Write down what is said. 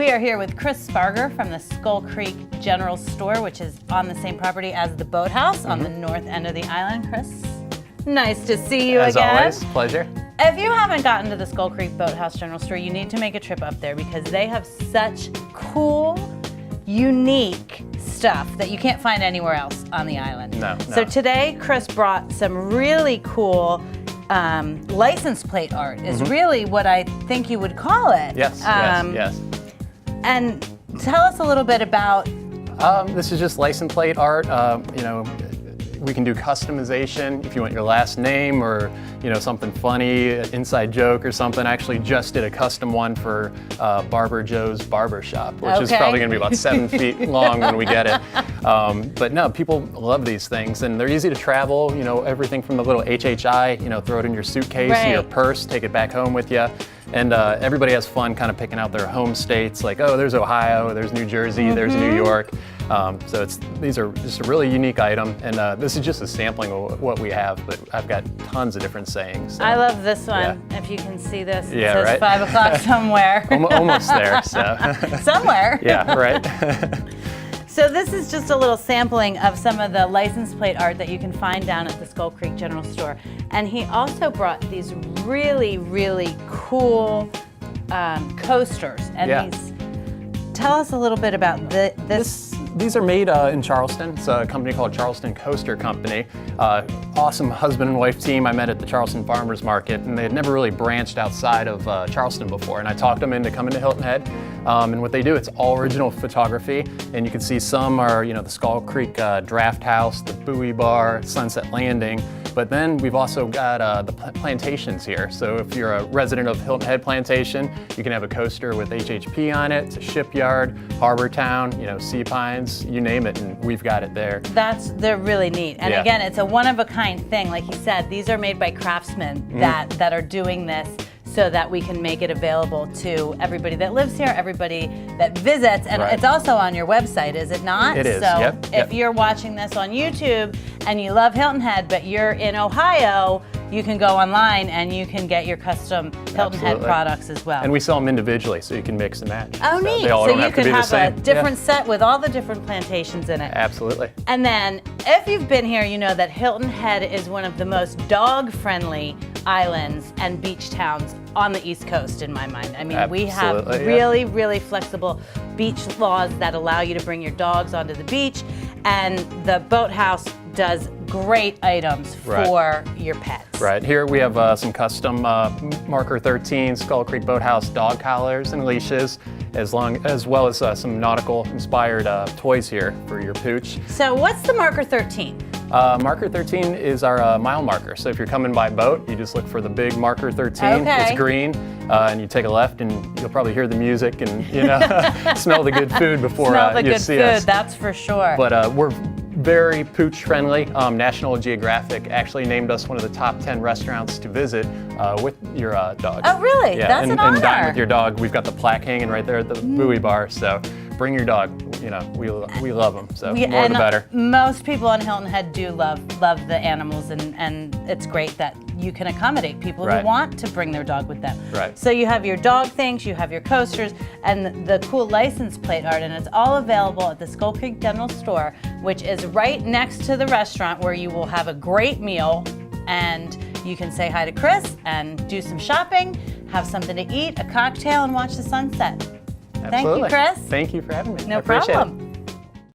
We are here with Chris Sparger from the Skull Creek General Store, which is on the same property as the Boathouse on the north end of the island. Chris, nice to see you As again. always, pleasure. If you haven't gotten to the Skull Creek Boathouse General Store, you need to make a trip up there because they have such cool, unique stuff that you can't find anywhere else on the island. No. So today, Chris brought some really cool license plate art, is really what I think you would call it. Yes, yes. And tell us a little bit about. This is just license plate art. We can do customization if you want your last name or something funny, an inside joke or something. I actually just did a custom one for Barber Joe's Barber Shop, which is probably going to be about 7 feet long when we get it. But no, people love these things, and they're easy to travel. Everything from the little HHI, throw it in your suitcase, your purse, take it back home with you. And everybody has fun kind of picking out their home states, like, oh, there's Ohio, there's New Jersey, there's New York. So these are just a really unique item, and this is just a sampling of what we have, but I've got tons of different sayings. So, I love this one. Yeah. If you can see this, it Yeah, says right? 5 o'clock somewhere. Almost there, so. Somewhere. Yeah, right. So this is just a little sampling of some of the license plate art that you can find down at the Skull Creek General Store. And he also brought these really, really cool coasters. And tell us a little bit about this. These are made in Charleston. It's a company called Charleston Coaster Company. Awesome husband and wife team I met at the Charleston Farmers Market, and they had never really branched outside of Charleston before. And I talked them into coming to Hilton Head. And what they do, it's all original photography. And you can see some are, the Skull Creek Draft House, the Buoy Bar, Sunset Landing. But then we've also got the plantations here. So if you're a resident of Hilton Head Plantation, you can have a coaster with HHP on it. It's a shipyard, harbor town, sea pines, you name it, and we've got it there. They're really neat. And again, it's a one-of-a-kind thing. Like he said, these are made by craftsmen that are doing this so that we can make it available to everybody that lives here, everybody that visits. And it's also on your website, is it not? It is, So if you're watching this on YouTube and you love Hilton Head, but you're in Ohio, you can go online and you can get your custom Hilton Head products as well. And we sell them individually, so you can mix and match. Oh, so neat. They all So don't you have to could be the have same. a different set with all the different plantations in it. Absolutely. And then, if you've been here, you know that Hilton Head is one of the most dog-friendly islands and beach towns on the East Coast, in my mind. I mean, we have really, really flexible beach laws that allow you to bring your dogs onto the beach, and the Boathouse does great items for your pets. Right, here we have some custom Marker 13 Skull Creek Boathouse dog collars and leashes, as well as some nautical inspired toys here for your pooch. So what's the Marker 13? Marker 13 is our mile marker. So if you're coming by boat, you just look for the big Marker 13. It's green, and you take a left, and you'll probably hear the music and smell the good food before you see us. That's for sure. But we're very pooch friendly. National Geographic actually named us one of the top 10 restaurants to visit with your dog. Oh, really? Yeah, That's an honor. And dine with your dog. We've got the plaque hanging right there at the Buoy Bar. So bring your dog. We love them. So more the better. Most people on Hilton Head do love the animals, and it's great that you can accommodate people who want to bring their dog with them. Right. So you have your dog things, you have your coasters, and the cool license plate art, and it's all available at the Skull Creek General Store, which is right next to the restaurant where you will have a great meal, and you can say hi to Chris and do some shopping, have something to eat, a cocktail, and watch the sunset. Absolutely. Thank you, Chris. Thank you for having me. No I appreciate problem. it.